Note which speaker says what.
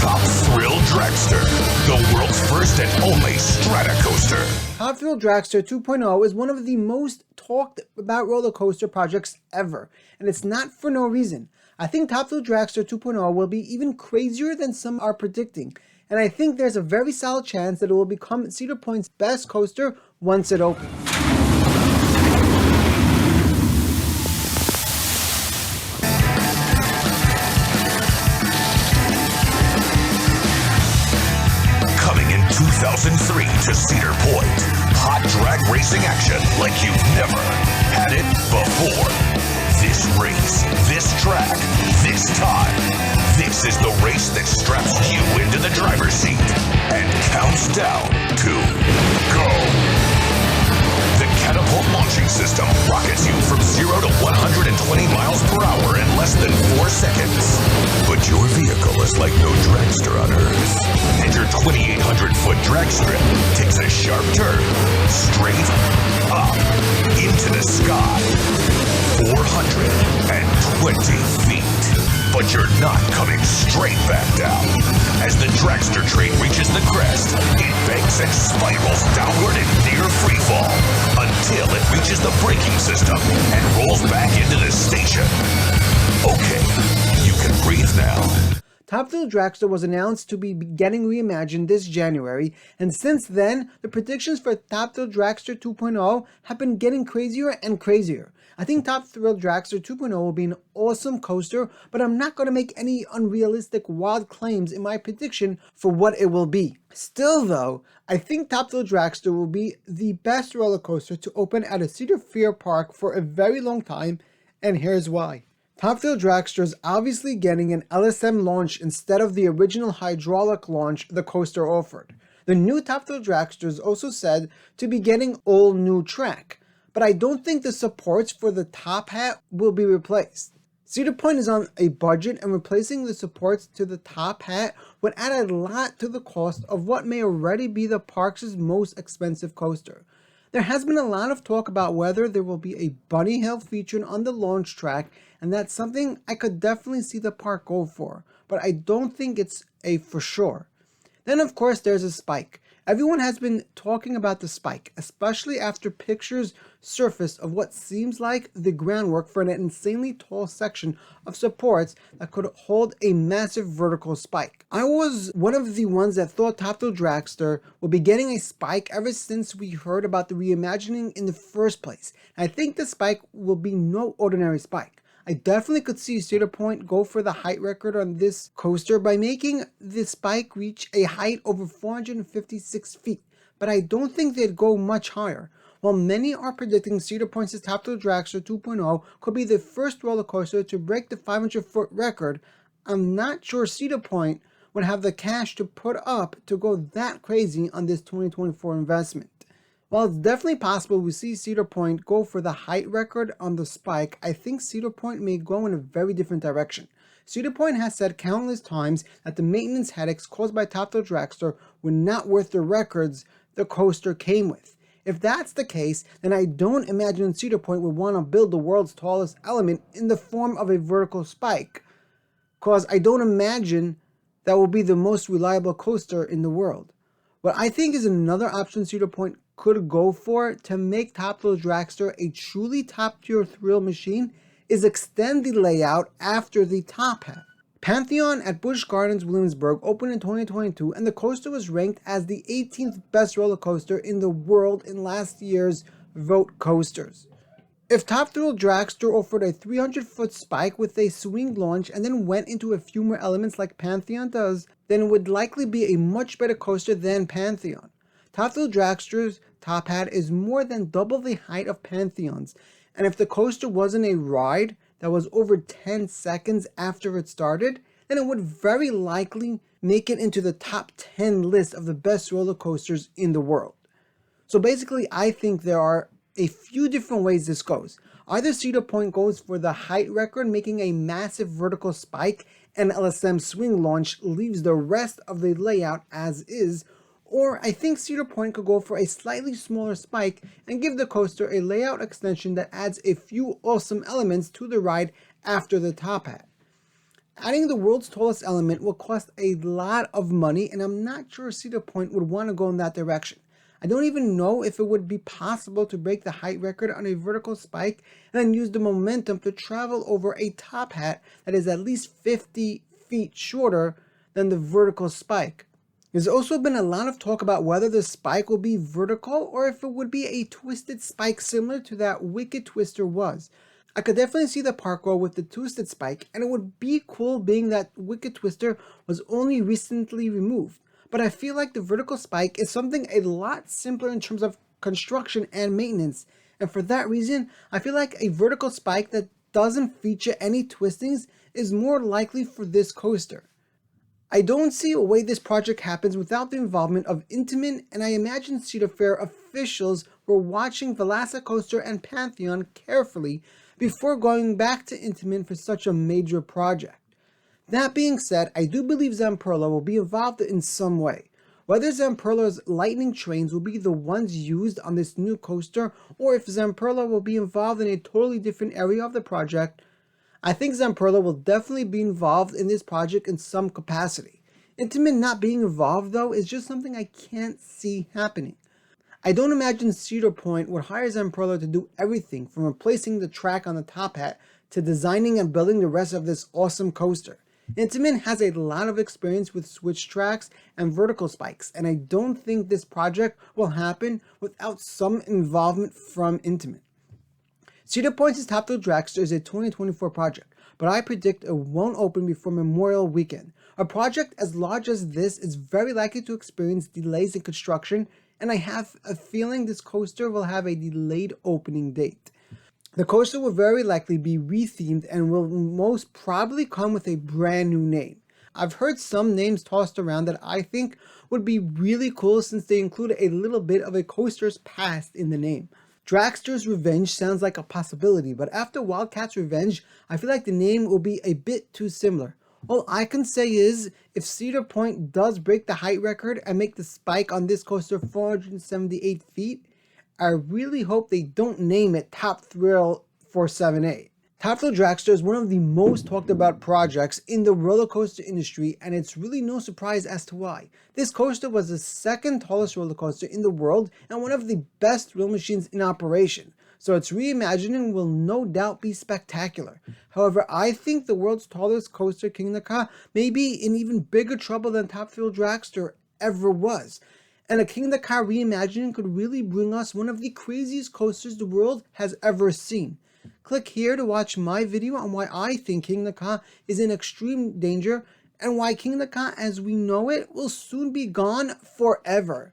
Speaker 1: Top Thrill Dragster, the world's first and only strata coaster.
Speaker 2: Top Thrill Dragster 2.0 is one of the most talked about roller coaster projects ever, and it's not for no reason. I think Top Thrill Dragster 2.0 will be even crazier than some are predicting, and I think there's a very solid chance that it will become Cedar Point's best coaster once it opens.
Speaker 1: Coming in 2003 to Cedar Point, hot drag racing action like you've never had it before. This race, this track, this time. This is the race that straps you into the driver's seat and counts down to go. The catapult launching system rockets you from 0 to 120 miles per hour in less than 4 seconds. But your vehicle is like no dragster on Earth. And your 2,800-foot drag strip takes a sharp turn straight up into the sky. 420 feet. But you're not coming straight back down. As the dragster train reaches the crest, it banks and spirals downward in near free fall until it reaches the braking system and rolls back into the station. Okay, you can breathe now.
Speaker 2: Top Thrill Dragster was announced to be getting reimagined this January, and since then, the predictions for Top Thrill Dragster 2.0 have been getting crazier and crazier. I think Top Thrill Dragster 2.0 will be an awesome coaster, but I'm not going to make any unrealistic wild claims in my prediction for what it will be. Still though, I think Top Thrill Dragster will be the best roller coaster to open at a Cedar Fair park for a very long time, and here's why. Top Thrill Dragster is obviously getting an LSM launch instead of the original hydraulic launch the coaster offered. The new Top Thrill Dragster is also said to be getting all new track, but I don't think the supports for the top hat will be replaced. Cedar Point is on a budget, and replacing the supports to the top hat would add a lot to the cost of what may already be the park's most expensive coaster. There has been a lot of talk about whether there will be a bunny hill featured on the launch track, and that's something I could definitely see the park go for, but I don't think it's a for sure. Then of course there's a spike. Everyone has been talking about the spike, especially after pictures surfaced of what seems like the groundwork for an insanely tall section of supports that could hold a massive vertical spike. I was one of the ones that thought Top Thrill Dragster would be getting a spike ever since we heard about the reimagining in the first place. I think the spike will be no ordinary spike. I definitely could see Cedar Point go for the height record on this coaster by making the spike reach a height over 456 feet, but I don't think they'd go much higher. While many are predicting Cedar Point's Top Thrill Dragster 2.0 could be the first roller coaster to break the 500-foot record, I'm not sure Cedar Point would have the cash to put up to go that crazy on this 2024 investment. While it's definitely possible we see Cedar Point go for the height record on the spike, I think Cedar Point may go in a very different direction. Cedar Point has said countless times that the maintenance headaches caused by Top Thrill Dragster were not worth the records the coaster came with. If that's the case, then I don't imagine Cedar Point would want to build the world's tallest element in the form of a vertical spike, because I don't imagine that will be the most reliable coaster in the world. What I think is another option Cedar Point could go for to make Top Thrill Dragster a truly top-tier thrill machine is extend the layout after the top hat. Pantheon at Busch Gardens, Williamsburg opened in 2022, and the coaster was ranked as the 18th best roller coaster in the world in last year's Vote Coasters. If Top Thrill Dragster offered a 300-foot spike with a swing launch and then went into a few more elements like Pantheon does, then it would likely be a much better coaster than Pantheon. Top Thrill Dragster's top hat is more than double the height of Pantheon's, and if the coaster wasn't a ride that was over 10 seconds after it started, then it would very likely make it into the top 10 list of the best roller coasters in the world. So basically, I think there are a few different ways this goes. Either Cedar Point goes for the height record, making a massive vertical spike, and LSM swing launch leaves the rest of the layout as is, or I think Cedar Point could go for a slightly smaller spike and give the coaster a layout extension that adds a few awesome elements to the ride after the top hat. Adding the world's tallest element will cost a lot of money, and I'm not sure Cedar Point would want to go in that direction. I don't even know if it would be possible to break the height record on a vertical spike and then use the momentum to travel over a top hat that is at least 50 feet shorter than the vertical spike. There's also been a lot of talk about whether the spike will be vertical or if it would be a twisted spike similar to that Wicked Twister was. I could definitely see the parkour with the twisted spike, and it would be cool being that Wicked Twister was only recently removed. But I feel like the vertical spike is something a lot simpler in terms of construction and maintenance, and for that reason, I feel like a vertical spike that doesn't feature any twistings is more likely for this coaster. I don't see a way this project happens without the involvement of Intamin, and I imagine Cedar Fair officials were watching Velocicoaster and Pantheon carefully before going back to Intamin for such a major project. That being said, I do believe Zamperla will be involved in some way. Whether Zamperla's lightning trains will be the ones used on this new coaster, or if Zamperla will be involved in a totally different area of the project, I think Zamperla will definitely be involved in this project in some capacity. Intamin not being involved, though, is just something I can't see happening. I don't imagine Cedar Point would hire Zamperla to do everything from replacing the track on the top hat to designing and building the rest of this awesome coaster. Intamin has a lot of experience with switch tracks and vertical spikes, and I don't think this project will happen without some involvement from Intamin. Cedar Point's Top Thrill Dragster is a 2024 project, but I predict it won't open before Memorial Weekend. A project as large as this is very likely to experience delays in construction, and I have a feeling this coaster will have a delayed opening date. The coaster will very likely be rethemed and will most probably come with a brand new name. I've heard some names tossed around that I think would be really cool since they include a little bit of a coaster's past in the name. Dragster's Revenge sounds like a possibility, but after Wildcat's Revenge, I feel like the name will be a bit too similar. All I can say is, if Cedar Point does break the height record and make the spike on this coaster 478 feet, I really hope they don't name it Top Thrill 478. Top Thrill Dragster is one of the most talked about projects in the roller coaster industry, and it's really no surprise as to why. This coaster was the second tallest roller coaster in the world and one of the best thrill machines in operation, so its reimagining will no doubt be spectacular. However, I think the world's tallest coaster, King of the Ka, may be in even bigger trouble than Top Thrill Dragster ever was. And a King of the Ka reimagining could really bring us one of the craziest coasters the world has ever seen. Click here to watch my video on why I think King of the Ka is in extreme danger and why King of the Ka as we know it will soon be gone forever.